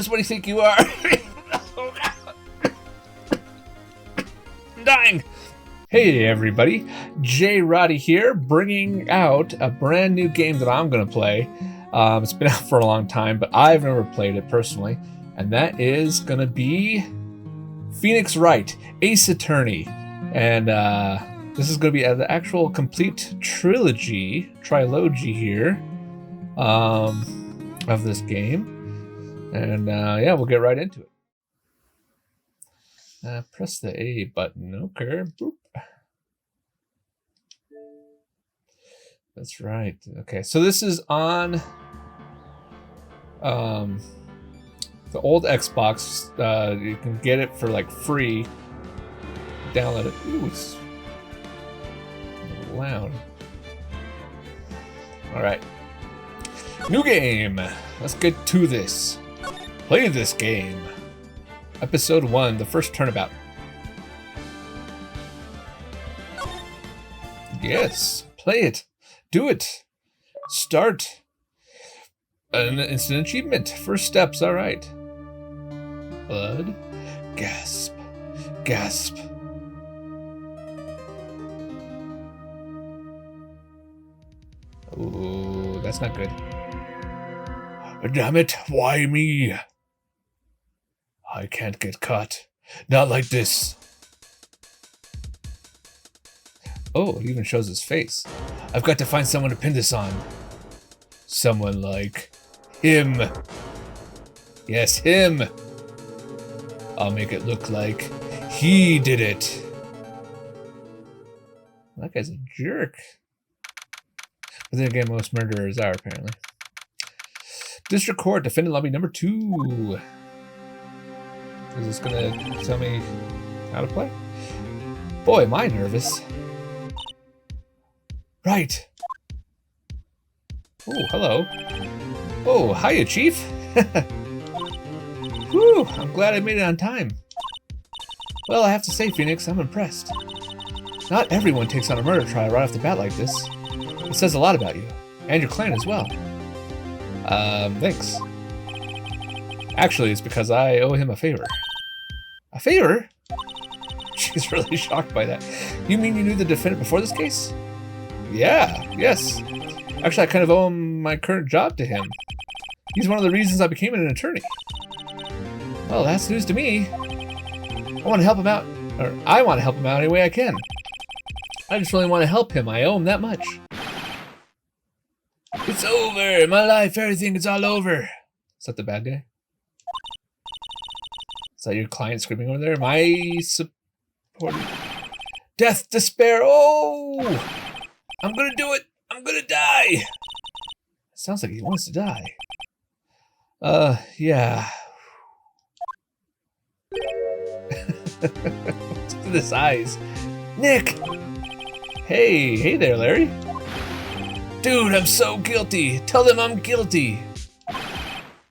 Just what do you think you are? Oh, God. I'm dying. Hey everybody, Jay Roddy here, bringing out a brand new game that I'm going to play. It's been out for a long time, but I've never played it personally, and that is going to be Pheonix Wright, Ace Attorney. And this is going to be the actual complete trilogy here of this game. And yeah, we'll get right into it. Press the A button. Okay. Boop. That's right. Okay, so this is on the old Xbox. You can get it for like free. Download it. Ooh, it's loud. All right. New game. Let's get to this. Play this game. Episode 1, the first turnabout. Yes, play it. Do it. Start. An instant achievement. First steps, all right. Blood. Gasp. Gasp. Ooh, that's not good. Damn it, why me? I can't get caught. Not like this. Oh, it even shows his face. I've got to find someone to pin this on. Someone like him. Yes, him. I'll make it look like he did it. That guy's a jerk. But then again, most murderers are, apparently. District Court, defendant lobby number 2. Is this gonna tell me how to play? Boy, am I nervous. Right. Oh, hello. Oh, hiya, Chief. Whew, I'm glad I made it on time. Well, I have to say, Pheonix, I'm impressed. Not everyone takes on a murder trial right off the bat like this. It says a lot about you, and your clan as well. Thanks. Actually, it's because I owe him a favor. A favor? She's really shocked by that. You mean you knew the defendant before this case? Yeah, yes. Actually, I kind of owe him my current job to him. He's one of the reasons I became an attorney. Well, that's news to me. I want to help him out, or I want to help him out any way I can. I just really want to help him. I owe him that much. It's over. My life, everything, it's all over. Is that the bad guy? Is that your client screaming over there? My support. Death, despair. Oh! I'm gonna do it. I'm gonna die. Sounds like he wants to die. Yeah. Look at his eyes. Nick! Hey there, Larry. Dude, I'm so guilty. Tell them I'm guilty.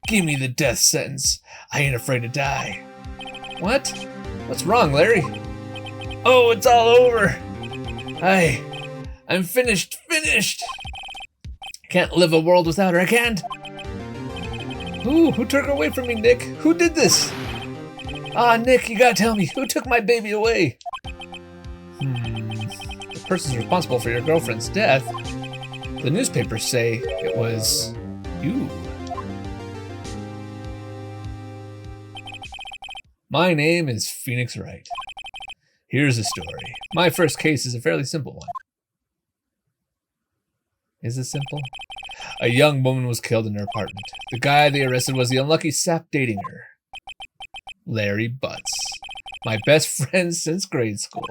Give me the death sentence. I ain't afraid to die. What? What's wrong, Larry? Oh, it's all over. I'm finished. Can't live a world without her. I can't. Ooh, who took her away from me, Nick? Who did this? Ah, Nick, you gotta tell me. Who took my baby away? The person's responsible for your girlfriend's death. The newspapers say it was you. My name is Pheonix Wright. Here's the story. My first case is a fairly simple one. Is it simple? A young woman was killed in her apartment. The guy they arrested was the unlucky sap dating her. Larry Butts. My best friend since grade school.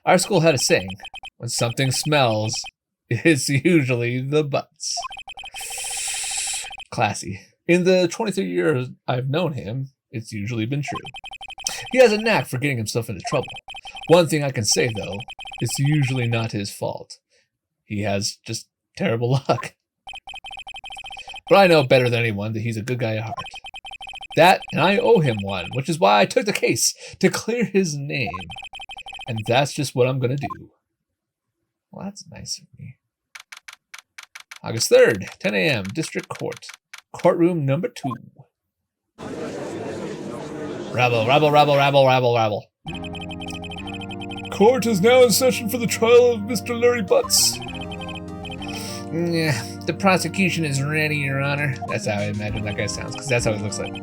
Our school had a saying, when something smells, it's usually the butts. Classy. In the 23 years I've known him, it's usually been true. He has a knack for getting himself into trouble. One thing I can say, though, it's usually not his fault. He has just terrible luck. But I know better than anyone that he's a good guy at heart. That, and I owe him one, which is why I took the case, to clear his name. And that's just what I'm gonna do. Well, that's nice of me. August 3rd, 10 a.m., District Court. Courtroom number 2. Rabble, rabble, rabble, rabble, rabble, rabble. Court is now in session for the trial of Mr. Larry Butts. Yeah, the prosecution is ready, Your Honor. That's how I imagine that guy sounds, because that's how he looks like.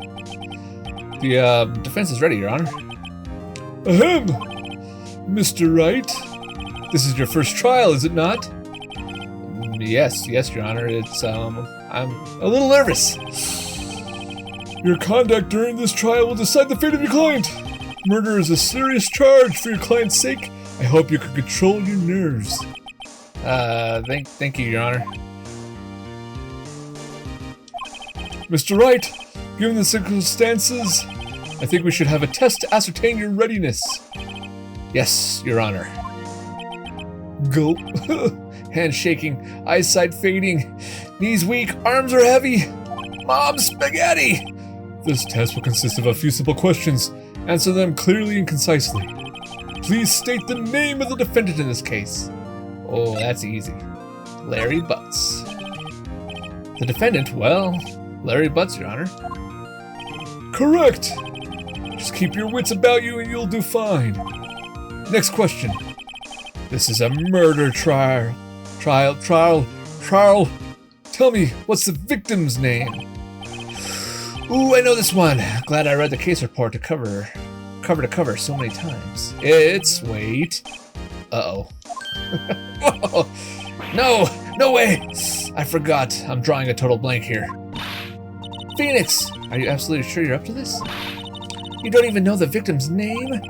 The defense is ready, Your Honor. Ahem! Mr. Wright, this is your first trial, is it not? Yes, Your Honor. It's, I'm a little nervous. Your conduct during this trial will decide the fate of your client. Murder is a serious charge. For your client's sake, I hope you can control your nerves. Thank you, Your Honor. Mr. Wright, given the circumstances, I think we should have a test to ascertain your readiness. Yes, Your Honor. Gulp. Hands shaking, eyesight fading, knees weak, arms are heavy. Mom spaghetti! This test will consist of a few simple questions. Answer them clearly and concisely. Please state the name of the defendant in this case. Oh, that's easy. Larry Butts. The defendant, well, Larry Butts, Your Honor. Correct! Just keep your wits about you and you'll do fine. Next question. This is a murder trial. Trial. Tell me, what's the victim's name? Ooh, I know this one. Glad I read the case report to cover to cover so many times. Wait. Uh-oh. No way. I forgot. I'm drawing a total blank here. Pheonix, are you absolutely sure you're up to this? You don't even know the victim's name?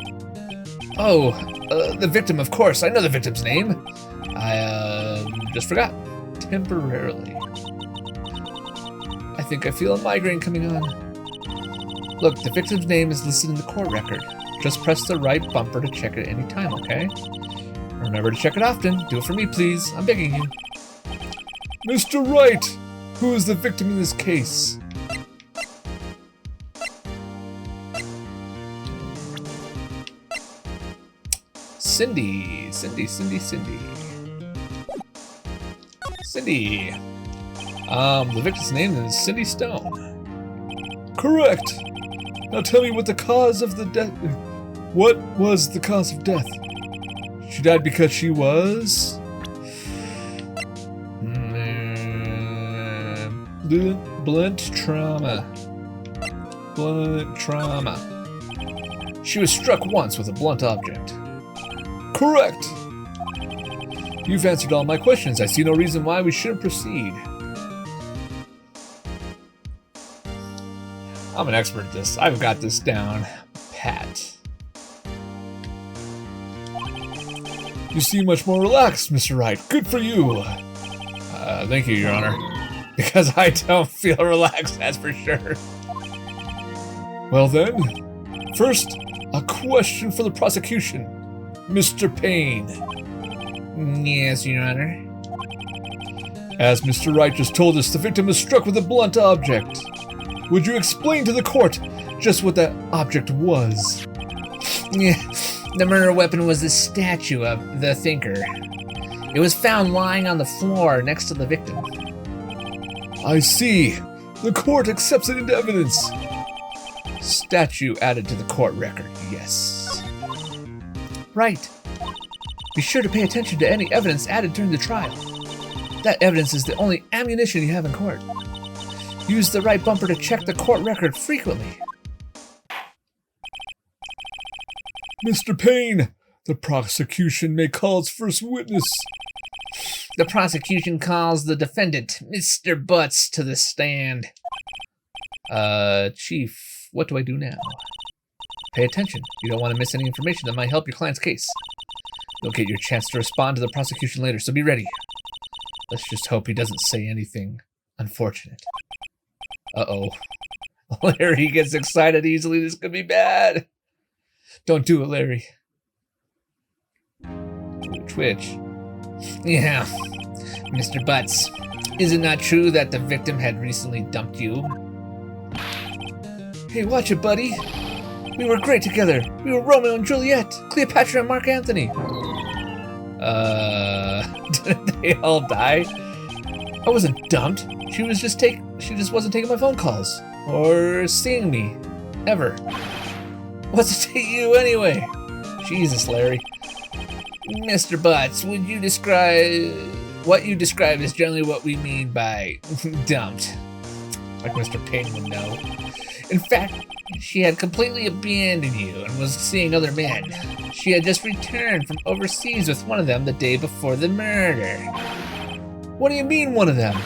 Oh, the victim, of course. I know the victim's name. I just forgot. Temporarily. I think I feel a migraine coming on. Look, the victim's name is listed in the court record. Just press the right bumper to check it any time, okay? Remember to check it often. Do it for me, please. I'm begging you. Mr. Wright, who is the victim in this case? Cindy. The victim's name is Cindy Stone. Correct. Now tell me what the cause of the death. What was the cause of death? She died because she was blunt trauma. She was struck once with a blunt object. Correct. You've answered all my questions. I see no reason why we shouldn't proceed. I'm an expert at this. I've got this down pat. You seem much more relaxed, Mr. Wright. Good for you. Thank you, Your Honor. Because I don't feel relaxed, that's for sure. Well then, first, a question for the prosecution. Mr. Payne. Yes, Your Honor. As Mr. Wright just told us, the victim was struck with a blunt object. Would you explain to the court just what that object was? Yeah, the murder weapon was the statue of the thinker. It was found lying on the floor next to the victim. I see. The court accepts it into evidence. Statue added to the court record, yes. Right. Be sure to pay attention to any evidence added during the trial. That evidence is the only ammunition you have in court. Use the right bumper to check the court record frequently. Mr. Payne, the prosecution may call its first witness. The prosecution calls the defendant, Mr. Butts, to the stand. Chief, what do I do now? Pay attention. You don't want to miss any information that might help your client's case. You'll get your chance to respond to the prosecution later, so be ready. Let's just hope he doesn't say anything unfortunate. Uh-oh. Larry gets excited easily. This could be bad. Don't do it, Larry. Twitch. Yeah. Mr. Butts, is it not true that the victim had recently dumped you? Hey, watch it, buddy. We were great together. We were Romeo and Juliet, Cleopatra and Mark Antony. Did they all die? I wasn't dumped. She just wasn't taking my phone calls. or seeing me, ever. What's it to you anyway? Jesus, Larry. Mr. Butts, would you describe what you describe is generally what we mean by dumped? Like Mr. Payne would know. In fact, she had completely abandoned you and was seeing other men. She had just returned from overseas with one of them the day before the murder. What do you mean, one of them?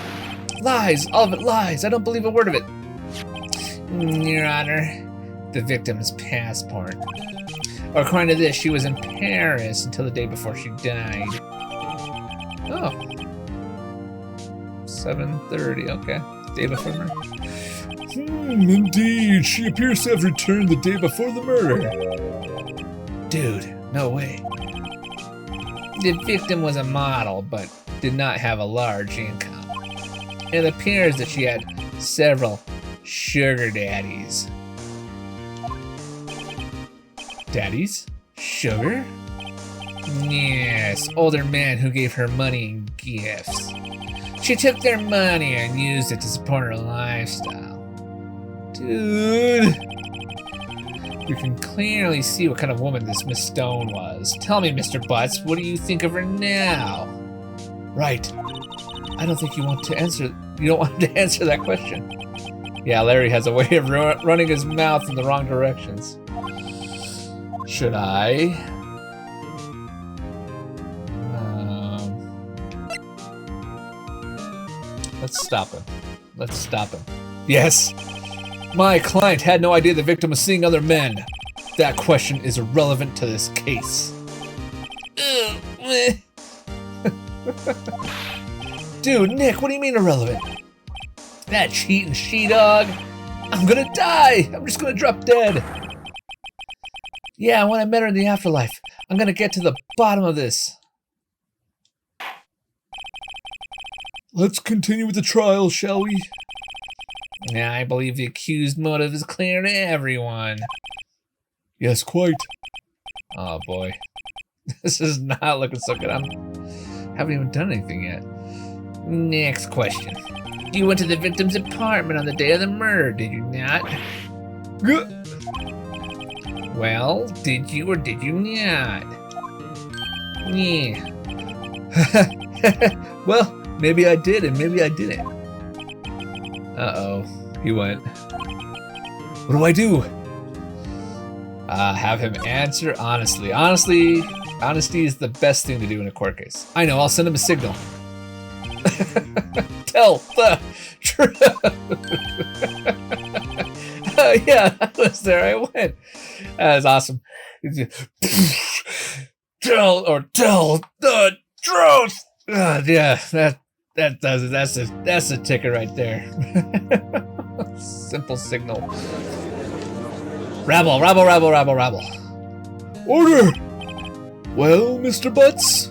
Lies, all of it lies. I don't believe a word of it. Your Honor, the victim's passport. According to this, she was in Paris until the day before she died. Oh. 7:30, okay. Day before the murder. Indeed. She appears to have returned the day before the murder. Dude, no way. The victim was a model, but did not have a large income. It appears that she had several sugar daddies. Daddies? Sugar? Yes, older men who gave her money and gifts. She took their money and used it to support her lifestyle. Dude. You can clearly see what kind of woman this Miss Stone was. Tell me, Mr. Butts, what do you think of her now? Right. I don't think you don't want to answer that question. Yeah, Larry has a way of running his mouth in the wrong directions. Should I? Let's stop him. Let's stop him. Yes! My client had no idea the victim was seeing other men. That question is irrelevant to this case. Dude, Nick, what do you mean irrelevant? That cheating she-dog? I'm gonna die! I'm just gonna drop dead. Yeah, when I met her in the afterlife, I'm gonna get to the bottom of this. Let's continue with the trial, shall we? Yeah, I believe the accused motive is clear to everyone. Yes, quite. Oh boy. This is not looking so good. I haven't even done anything yet. Next question. You went to the victim's apartment on the day of the murder, did you not? Well, did you or did you not? Yeah. Well, maybe I did and maybe I didn't. Uh-oh. He went. What do I do? Have him answer honestly. Honesty is the best thing to do in a court case. I know, I'll send him a signal. Tell the truth. Yeah, I was there. I went. That was awesome. Tell the truth. Yeah, that does it. That's a ticket right there. Simple signal. Rabble. Order. Well, Mr. Butts.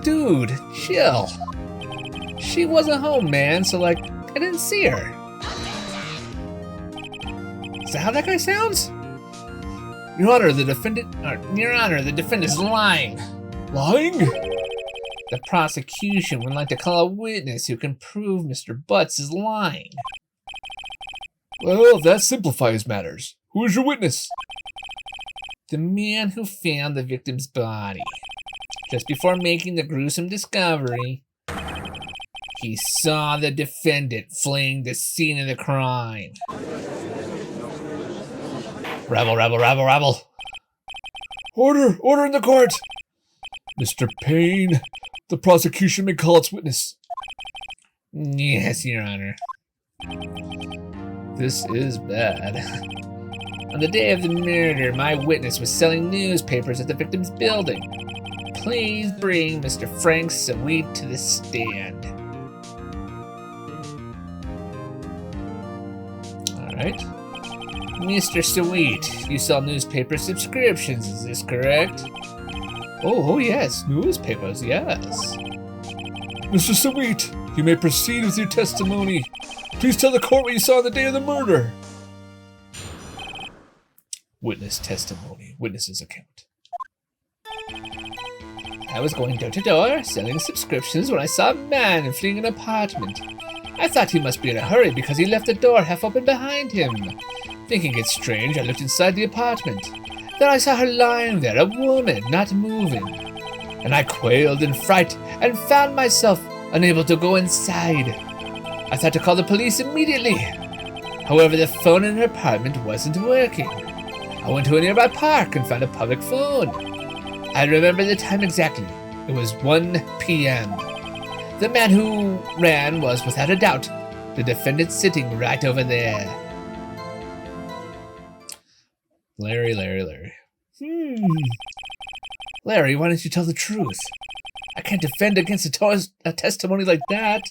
Dude, chill. She wasn't home, man, so like, I didn't see her. Is that how that guy sounds? Your Honor, the defendant is lying. Lying? The prosecution would like to call a witness who can prove Mr. Butts is lying. Well, that simplifies matters. Who is your witness? The man who found the victim's body. Just before making the gruesome discovery, he saw the defendant fleeing the scene of the crime. Rabble. Order in the court. Mr. Payne, the prosecution may call its witness. Yes, Your Honor. This is bad. On the day of the murder, my witness was selling newspapers at the victim's building. Please bring Mr. Frank Sweet to the stand. Alright. Mr. Sweet, you sell newspaper subscriptions, is this correct? Oh yes, newspapers, yes. Mr. Sweet, you may proceed with your testimony. Please tell the court what you saw on the day of the murder. Witness testimony, witness's account. I was going door to door, selling subscriptions when I saw a man fleeing an apartment. I thought he must be in a hurry because he left the door half open behind him. Thinking it strange, I looked inside the apartment. Then I saw her lying there, a woman, not moving. And I quailed in fright and found myself unable to go inside. I thought to call the police immediately. However, the phone in her apartment wasn't working. I went to a nearby park and found a public phone. I remember the time exactly. It was 1 p.m. The man who ran was, without a doubt, the defendant sitting right over there. Larry. Larry, why don't you tell the truth? I can't defend against a testimony like that.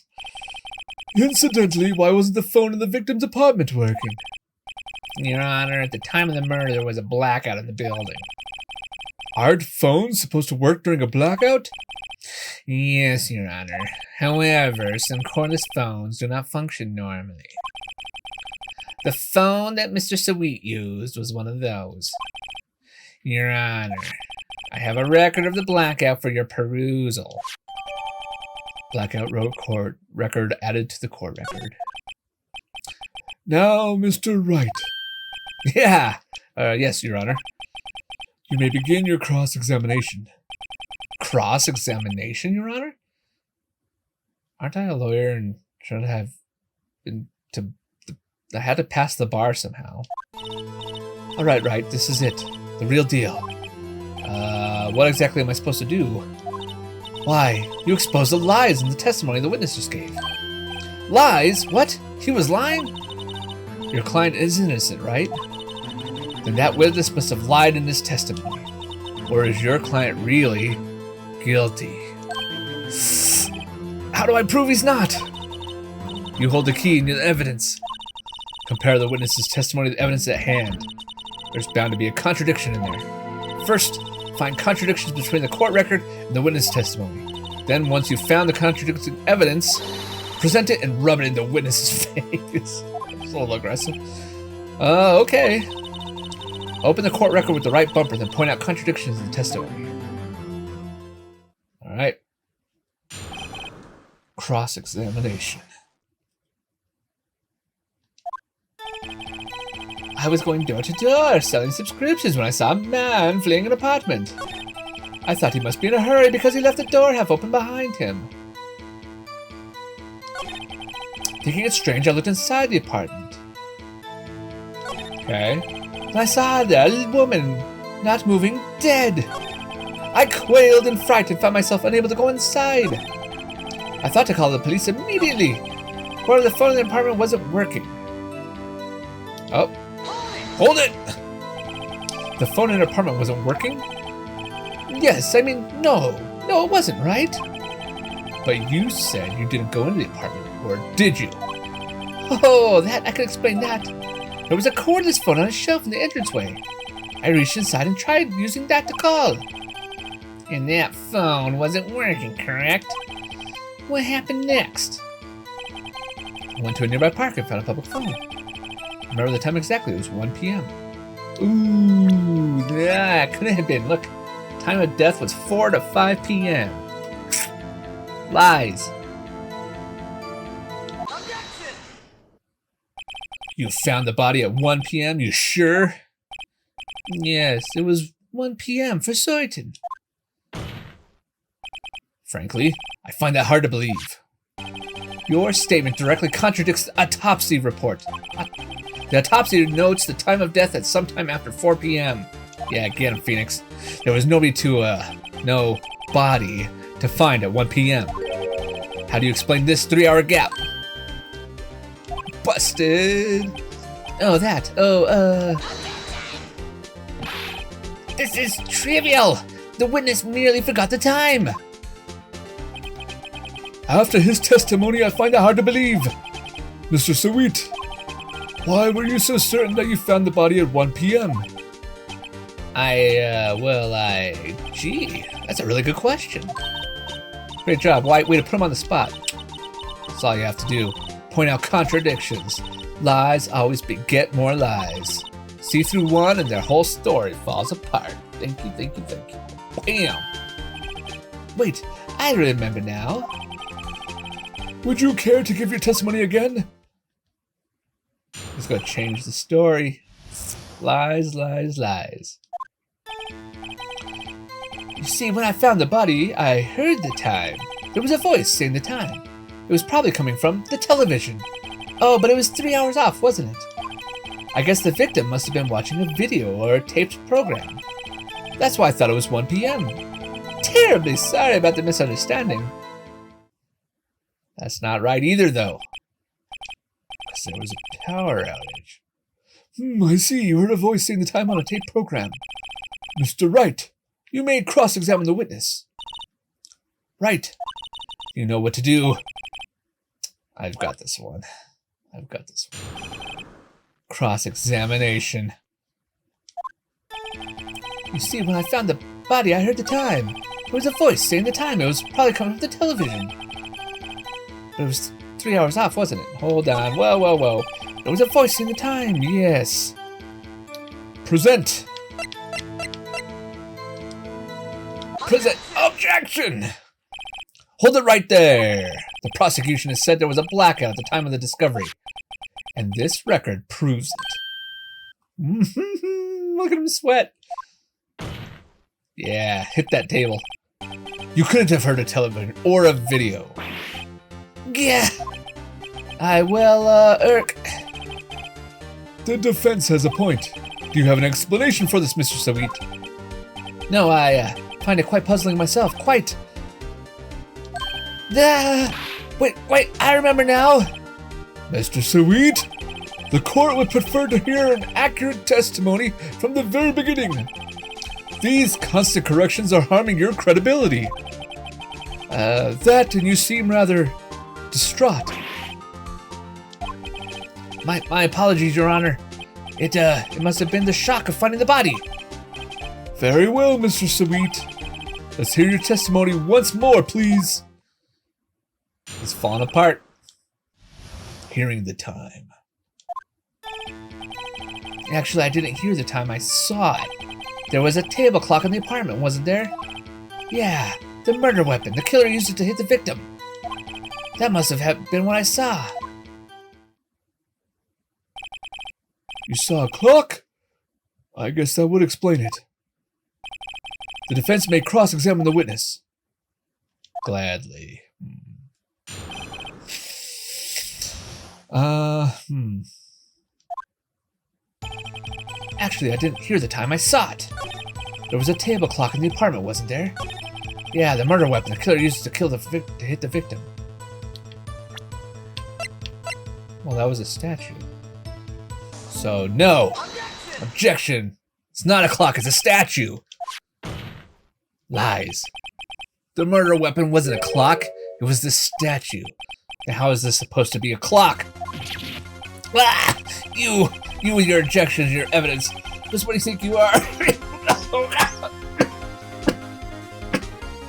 Incidentally, why wasn't the phone in the victim's apartment working? Your Honor, at the time of the murder, there was a blackout in the building. Aren't phones supposed to work during a blackout? Yes, Your Honor. However, some cordless phones do not function normally. The phone that Mr. Sweet used was one of those. Your Honor, I have a record of the blackout for your perusal. Blackout court record added to the court record. Now, Mr. Wright. Yeah. Yes, Your Honor. You may begin your cross-examination. Cross-examination, Your Honor? Aren't I a lawyer and should I have been I had to pass the bar somehow. All right, Wright, this is it. The real deal. What exactly am I supposed to do? Why, you exposed the lies in the testimony the witness just gave. Lies? What? He was lying? Your client is innocent, right? Then that witness must have lied in his testimony. Or is your client really guilty? How do I prove he's not? You hold the key and the evidence. Compare the witness's testimony to the evidence at hand. There's bound to be a contradiction in there. First, find contradictions between the court record and the witness testimony. Then, once you've found the contradicting evidence, present it and rub it in the witness's face. It's a little aggressive. Okay. Open the court record with the right bumper, then point out contradictions in the testimony. All right. Cross-examination. I was going door to door, selling subscriptions when I saw a man fleeing an apartment. I thought he must be in a hurry because he left the door half open behind him. Thinking it strange, I looked inside the apartment. Okay. And I saw there a woman, not moving, dead. I quailed in fright and found myself unable to go inside. I thought to call the police immediately. However, the phone in the apartment wasn't working. Oh. Hold it! The phone in the apartment wasn't working? Yes, I mean, no, it wasn't, right? But you said you didn't go into the apartment, or did you? Oh, I can explain that. There was a cordless phone on a shelf in the entranceway. I reached inside and tried using that to call. And that phone wasn't working, correct? What happened next? I went to a nearby park and found a public phone. I remember the time exactly, it was 1 p.m. Ooh, yeah, it couldn't have been. Look, time of death was 4 to 5 p.m. Lies. Objection! You found the body at 1 p.m., you sure? Yes, it was 1 p.m. for certain. Frankly, I find that hard to believe. Your statement directly contradicts the autopsy report. The autopsy notes the time of death at sometime after 4 p.m. Yeah, get him, Pheonix. There was no body to find at 1 p.m. How do you explain this 3-hour gap? Busted! Oh, that. This is trivial! The witness merely forgot the time! After his testimony, I find it hard to believe. Mr. Sweet, why were you so certain that you found the body at 1 p.m.? Gee, that's a really good question. Great job, White. Way to put him on the spot. That's all you have to do. Point out contradictions. Lies always beget more lies. See through one and their whole story falls apart. Thank you. Bam! Wait, I remember now. Would you care to give your testimony again? He's gonna change the story. Lies, lies, lies. You see, when I found the body, I heard the time. There was a voice saying the time. It was probably coming from the television. Oh, but it was 3 hours off, wasn't it? I guess the victim must have been watching a video or a taped program. That's why I thought it was 1 p.m. Terribly sorry about the misunderstanding. That's not right either, though. Because there was a power outage. I see. You heard a voice saying the time on a tape program. Mr. Wright, you may cross-examine the witness. Right. You know what to do. I've got this one. Cross-examination. You see, when I found the body, I heard the time. There was a voice saying the time. It was probably coming from the television. But it was 3 hours off, wasn't it? Hold on. Whoa. There was a voice saying the time. Yes. Present. Objection! Hold it right there. The prosecution has said there was a blackout at the time of the discovery. And this record proves it. Look at him sweat. Yeah, hit that table. You couldn't have heard a television or a video. Yeah. Irk. The defense has a point. Do you have an explanation for this, Mr. Sweet? No, I find it quite puzzling myself. Quite. Wait, I remember now. Mr. Sweet, the court would prefer to hear an accurate testimony from the very beginning. These constant corrections are harming your credibility. And you seem rather distraught. My apologies, Your Honor. It must have been the shock of finding the body. Very well, Mr. Sweet. Let's hear your testimony once more, please. It's falling apart. Hearing the time. Actually, I didn't hear the time. I saw it. There was a table clock in the apartment, wasn't there? Yeah, the murder weapon. The killer used it to hit the victim. That must have been what I saw. You saw a clock? I guess that would explain it. The defense may cross-examine the witness. Gladly. Actually, I didn't hear the time. I saw it. There was a table clock in the apartment, wasn't there? Yeah, the murder weapon. The killer used it to hit the victim. Well, that was a statue. So, no. Objection. It's not a clock, it's a statue. Lies. The murder weapon wasn't a clock, it was the statue. Now, how is this supposed to be a clock? Ah! You with your objections, your evidence. Just what do you think you are?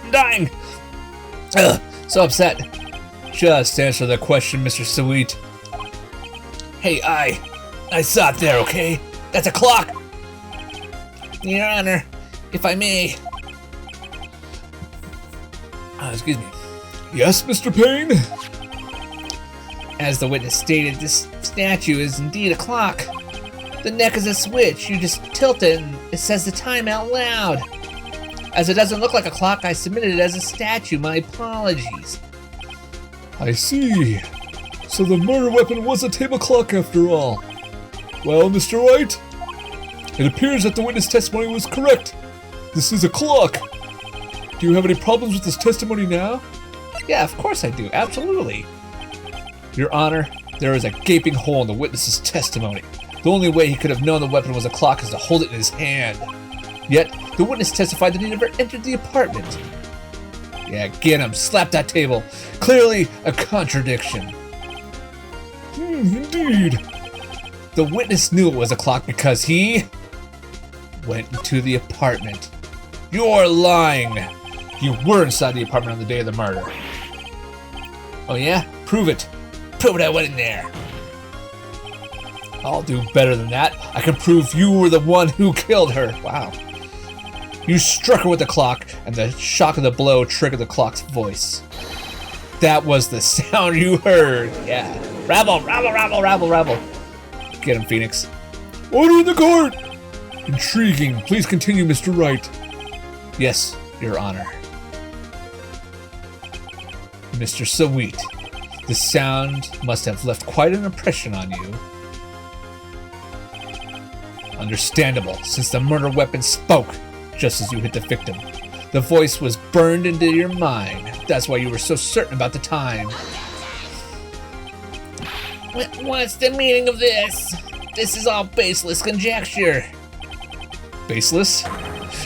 I'm dying. Ugh, so upset. Just answer the question, Mr. Sweet. Hey, I saw it there, okay? That's a clock. Your Honor, if I may. Excuse me. Yes, Mr. Payne? As the witness stated, this statue is indeed a clock. The neck is a switch. You just tilt it and it says the time out loud. As it doesn't look like a clock, I submitted it as a statue. My apologies. I see. So the murder weapon was a table clock after all. Well, Mr. Wright, it appears that the witness testimony was correct. This is a clock. Do you have any problems with this testimony now? Yeah, of course I do. Absolutely. Your Honor, there is a gaping hole in the witness's testimony. The only way he could have known the weapon was a clock is to hold it in his hand. Yet, the witness testified that he never entered the apartment. Yeah, get him. Slap that table. Clearly a contradiction. Indeed. The witness knew it was a clock because he went into the apartment. You're lying. You were inside the apartment on the day of the murder. Oh yeah? Prove it. Prove it I went in there. I'll do better than that. I can prove you were the one who killed her. Wow. You struck her with the clock, and the shock of the blow triggered the clock's voice. That was the sound you heard. Yeah. Rabble, rabble, rabble, rabble, rabble. Get him, Pheonix. Order in the court! Intriguing. Please continue, Mr. Wright. Yes, Your Honor. Mr. Sweet, the sound must have left quite an impression on you. Understandable, since the murder weapon spoke just as you hit the victim. The voice was burned into your mind. That's why you were so certain about the time. What's the meaning of this? This is all baseless conjecture. Baseless?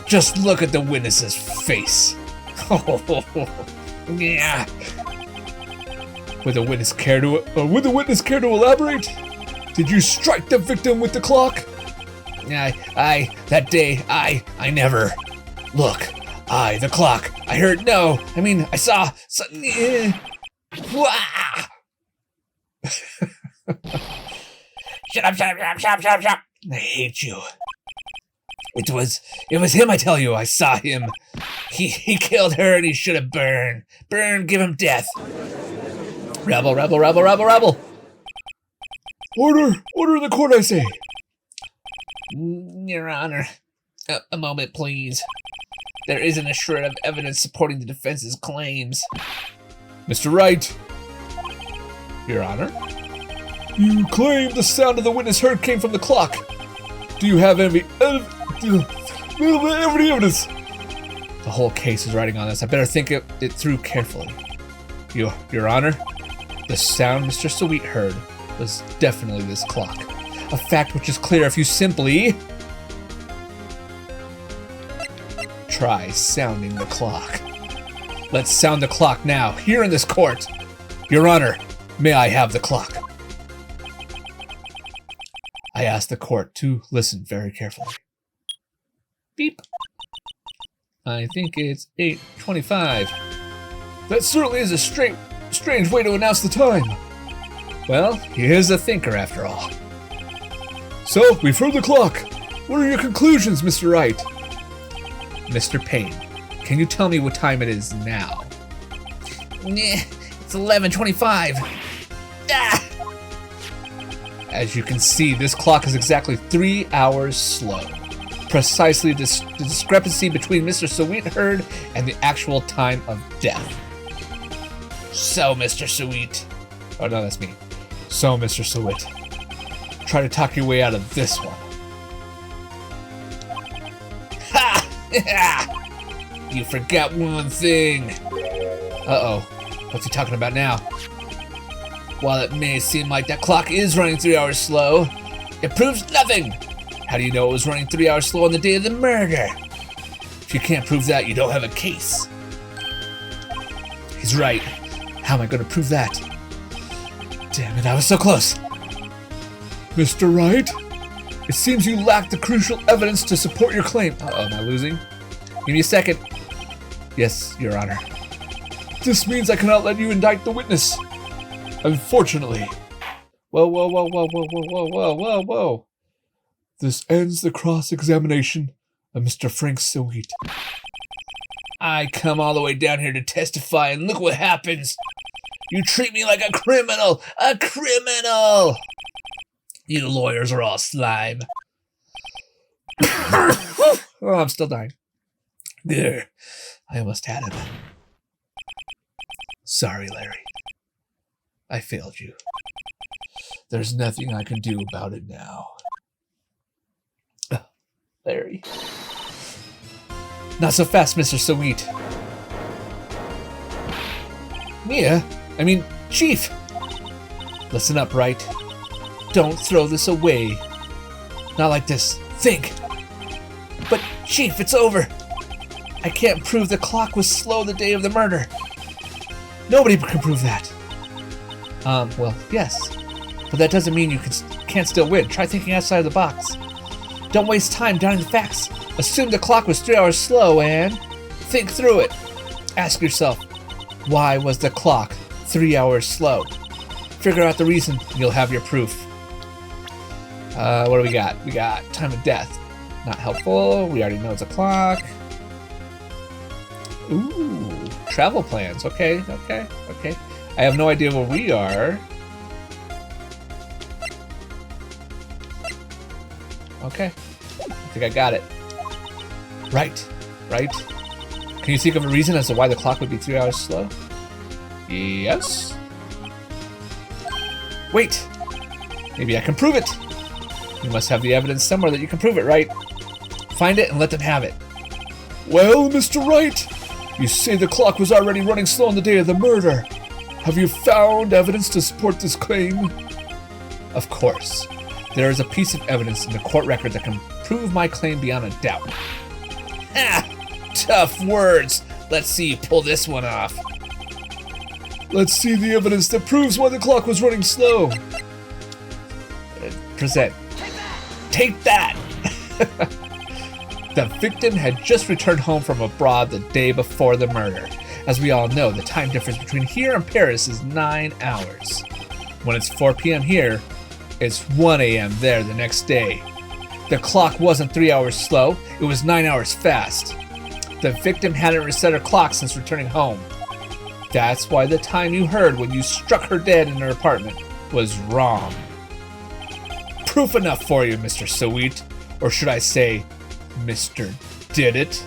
Just look at the witness's face. Yeah. Would the witness care to elaborate? Did you strike the victim with the clock? That day, I never. Look, the clock. I heard no. I mean, I saw. Shut up. I hate you. It was him, I tell you. I saw him. He killed her and he should have burned. Burn, give him death. Rabble, rabble, rabble, rabble, rabble. Order in the court, I say. Your Honor, a moment, please. There isn't a shred of evidence supporting the defense's claims. Mr. Wright. Your Honor? You claim the sound of the witness heard came from the clock. Do you have any evidence? The whole case is riding on this. I better think it through carefully. Your Honor, the sound Mr. Sweet heard was definitely this clock. A fact which is clear if you simply try sounding the clock. Let's sound the clock now, here in this court. Your Honor, may I have the clock? I ask the court to listen very carefully. Beep. I think it's 8:25. That certainly is a strange way to announce the time. Well, he is a thinker after all. So, we've heard the clock. What are your conclusions, Mr. Wright? Mr. Payne, can you tell me what time it is now? It's 11:25. Ah! As you can see, this clock is exactly 3 hours slow. Precisely the discrepancy between Mr. Sweet heard and the actual time of death. So, Mr. Sweet. Oh, no, that's me. So, Mr. Sweet. Try to talk your way out of this one. Ha! You forgot one thing. Uh-oh. What's he talking about now? While it may seem like that clock is running 3 hours slow, it proves nothing. How do you know it was running 3 hours slow on the day of the murder? If you can't prove that, you don't have a case. He's right. How am I going to prove that? Damn it, I was so close. Mr. Wright, it seems you lack the crucial evidence to support your claim. Uh-oh, am I losing? Give me a second. Yes, Your Honor. This means I cannot let you indict the witness. Unfortunately. Whoa. This ends the cross-examination of Mr. Frank Sweet. I come all the way down here to testify, and look what happens. You treat me like a criminal! A criminal! You lawyers are all slime. Oh, I'm still dying. There. I almost had him. Sorry, Larry. I failed you. There's nothing I can do about it now. Larry. Not so fast, Mr. Sweet. Chief! Listen up, Wright. Don't throw this away. Not like this. Think. But, Chief, it's over. I can't prove the clock was slow the day of the murder. Nobody can prove that. Well, yes. But that doesn't mean you can't still win. Try thinking outside the box. Don't waste time doubting the facts. Assume the clock was 3 hours slow and think through it. Ask yourself, why was the clock 3 hours slow? Figure out the reason and you'll have your proof. What do we got? We got time of death. Not helpful. We already know it's a clock. Ooh, travel plans. Okay. I have no idea where we are. Okay, I think I got it. Right. Can you think of a reason as to why the clock would be 3 hours slow? Yes. Wait, maybe I can prove it. You must have the evidence somewhere that you can prove it, right? Find it and let them have it. Well, Mr. Wright, you say the clock was already running slow on the day of the murder. Have you found evidence to support this claim? Of course. There is a piece of evidence in the court record that can prove my claim beyond a doubt. Ah, tough words. Let's see you pull this one off. Let's see the evidence that proves why the clock was running slow. Present. Take that! The victim had just returned home from abroad the day before the murder. As we all know, the time difference between here and Paris is 9 hours. When it's 4 p.m. here, it's 1 a.m. there the next day. The clock wasn't 3 hours slow, it was 9 hours fast. The victim hadn't reset her clock since returning home. That's why the time you heard when you struck her dead in her apartment was wrong. Proof enough for you, Mr. Sweet. Or should I say, Mr. Did It?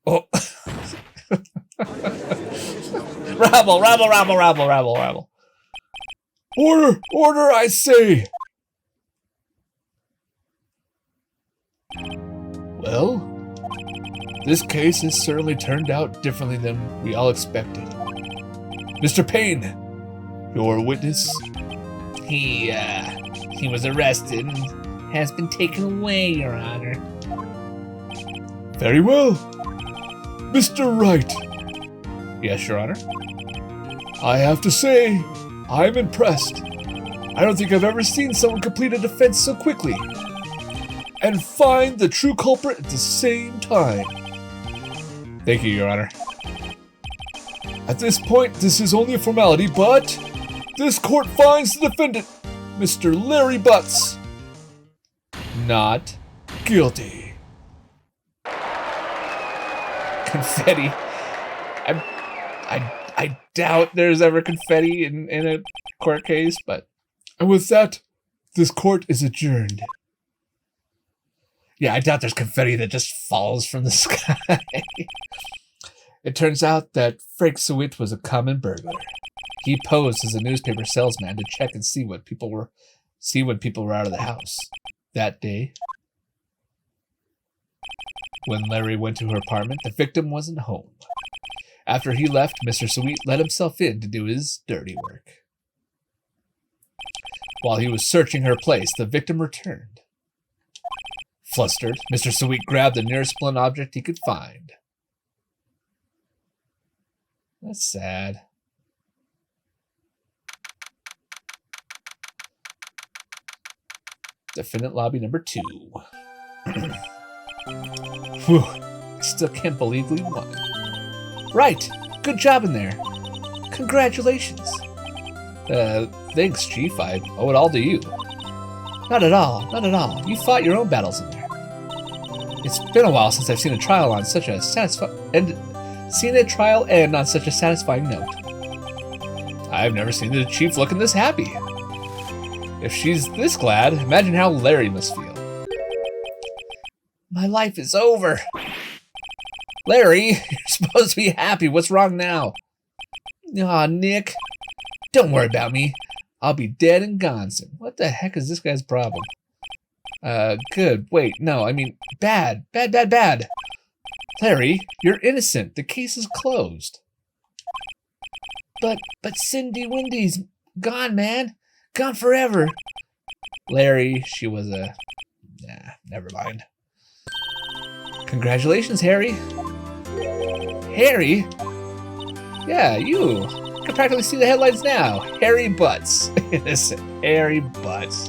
Oh. Rabble. Order, I say. Well, this case has certainly turned out differently than we all expected. Mr. Payne, your witness? He was arrested and has been taken away, Your Honor. Very well. Mr. Wright. Yes, Your Honor. I have to say, I'm impressed. I don't think I've ever seen someone complete a defense so quickly and find the true culprit at the same time. Thank you, Your Honor. At this point, this is only a formality, but this court finds the defendant, Mr. Larry Butts, not guilty. Confetti. I doubt there's ever confetti in a court case, but... And with that, this court is adjourned. Yeah, I doubt there's confetti that just falls from the sky. It turns out that Frank Sweet was a common burglar. He posed as a newspaper salesman to check and see when people were out of the house. That day, when Larry went to her apartment, the victim wasn't home. After he left, Mr. Sweet let himself in to do his dirty work. While he was searching her place, the victim returned. Flustered, Mr. Sweet grabbed the nearest blunt object he could find. That's sad. Defendant lobby number 2. Whew, I still can't believe we won. Right, good job in there. Congratulations. Thanks, Chief. I owe it all to you. Not at all. You fought your own battles in there. It's been a while since I've seen a trial on such a end on such a satisfying note. I've never seen the Chief looking this happy. If she's this glad, imagine how Larry must feel. My life is over. Larry, you're supposed to be happy. What's wrong now? Aw, Nick. Don't worry about me. I'll be dead and gone soon. What the heck is this guy's problem? Good. Wait, no, I mean, bad. Larry, you're innocent. The case is closed. But Cindy Windy's gone, man. Gone forever. Larry, she was a... Nah, never mind. Congratulations, Harry. Harry? Yeah, you. I can practically see the headlines now. Harry Butts. Innocent. Harry Butts.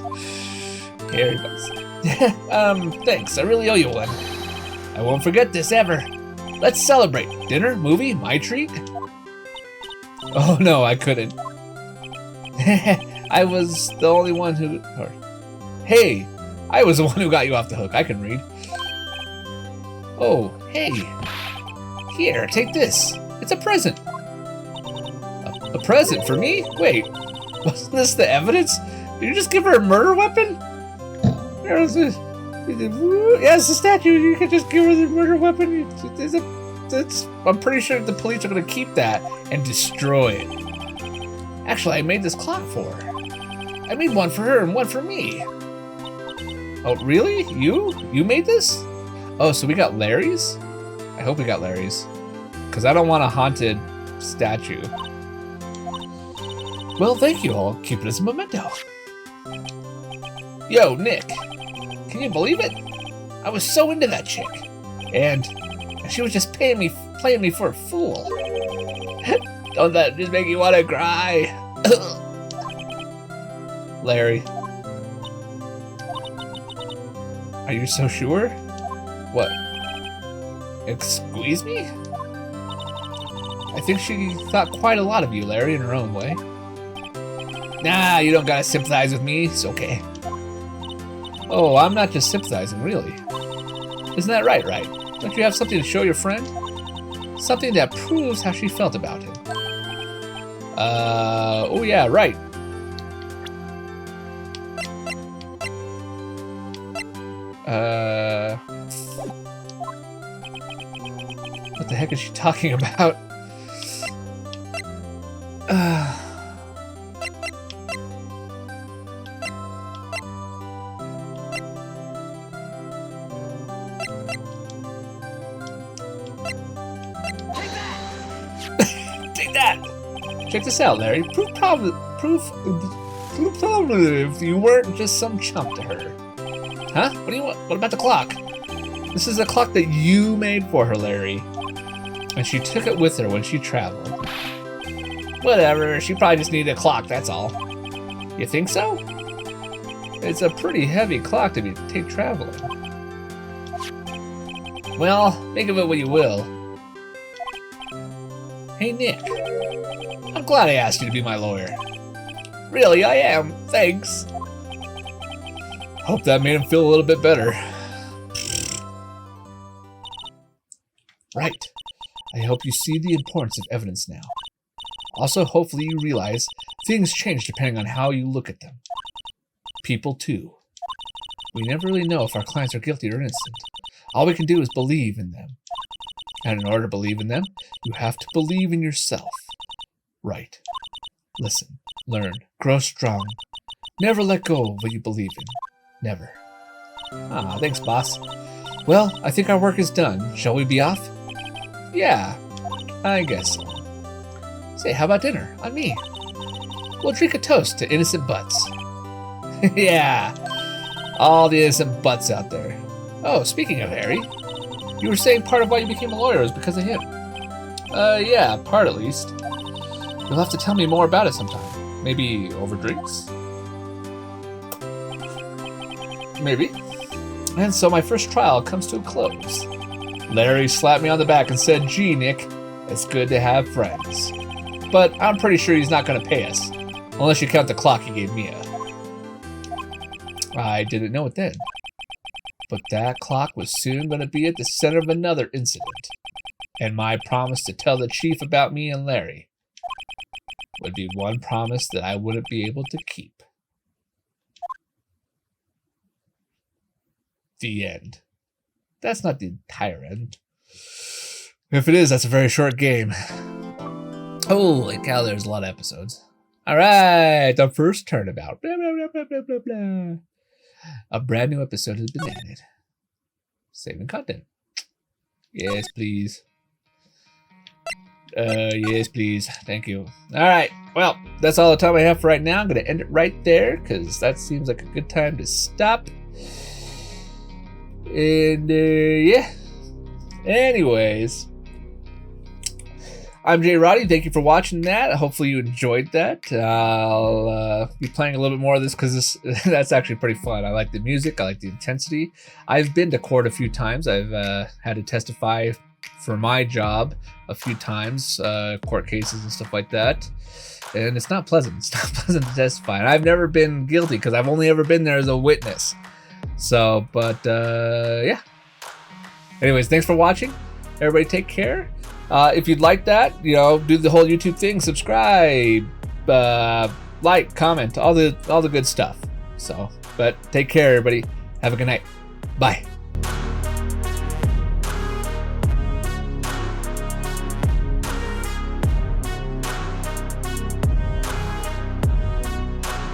Thanks. I really owe you one. I won't forget this ever. Let's celebrate. Dinner? Movie? My treat? Oh, no, I couldn't. I was the only one who... Hey, I was the one who got you off the hook. I can read. Oh, hey. Here, take this. It's a present. A present for me? Wait, wasn't this the evidence? Did you just give her a murder weapon? Where is it? Yeah, it's a statue. You can just give her the murder weapon. I'm pretty sure the police are going to keep that and destroy it. Actually, I made this clock for her. I made one for her and one for me. Oh, really? You made this? Oh, so we got Larry's? I hope we got Larry's. Because I don't want a haunted statue. Well, thank you. I'll keep it as a memento. Yo, Nick. Can you believe it? I was so into that chick. And she was just playing me for a fool. Don't that just make you want to cry? Larry. Are you so sure? What? Squeeze me? I think she thought quite a lot of you, Larry, in her own way. Nah, you don't gotta sympathize with me. It's okay. Oh, I'm not just sympathizing, really. Isn't that right? Don't you have something to show your friend? Something that proves how she felt about him. Oh yeah, right. What the heck is she talking about? Take that! Check this out, Larry. Proof if you weren't just some chump to her. Huh? What do you want? What about the clock? This is a clock that you made for her, Larry. And she took it with her when she traveled. Whatever, she probably just needed a clock, that's all. You think so? It's a pretty heavy clock to take traveling. Well, think of it what you will. Hey, Nick. I'm glad I asked you to be my lawyer. Really, I am. Thanks. Hope that made him feel a little bit better. Right. I hope you see the importance of evidence now. Also, hopefully you realize things change depending on how you look at them. People, too. We never really know if our clients are guilty or innocent. All we can do is believe in them. And in order to believe in them, you have to believe in yourself. Right. Listen, learn, grow strong. Never let go of what you believe in. Never. Ah, thanks, boss. Well, I think our work is done. Shall we be off? Yeah, I guess so. Say, how about dinner? On me. We'll drink a toast to innocent butts. Yeah, all the innocent butts out there. Oh, speaking of Harry, you were saying part of why you became a lawyer was because of him. Yeah, part at least. You'll have to tell me more about it sometime. Maybe over drinks? Maybe. And so my first trial comes to a close. Larry slapped me on the back and said, "Gee, Nick, it's good to have friends." But I'm pretty sure he's not going to pay us, unless you count the clock he gave Mia. I didn't know it then. But that clock was soon going to be at the center of another incident. And my promise to tell the chief about me and Larry would be one promise that I wouldn't be able to keep. The end. That's not the entire end. If it is, that's a very short game. Holy cow, there's a lot of episodes. Alright, the first turnabout. Blah, blah, blah, blah, blah, blah, blah. A brand new episode has been added. Saving content. Yes, please. Yes, please. Thank you. Alright, well, that's all the time I have for right now. I'm going to end it right there, because that seems like a good time to stop. And, yeah. Anyways. I'm Jay Roddy. Thank you for watching that. Hopefully you enjoyed that. I'll be playing a little bit more of this because that's actually pretty fun. I like the music. I like the intensity. I've been to court a few times. I've had to testify for my job a few times, court cases and stuff like that. And it's not pleasant. It's not pleasant to testify. And I've never been guilty because I've only ever been there as a witness. So, but yeah. Anyways, thanks for watching. Everybody take care. If you'd like that, do the whole YouTube thing, subscribe, like, comment, all the good stuff. So, but take care, everybody. Have a good night. Bye.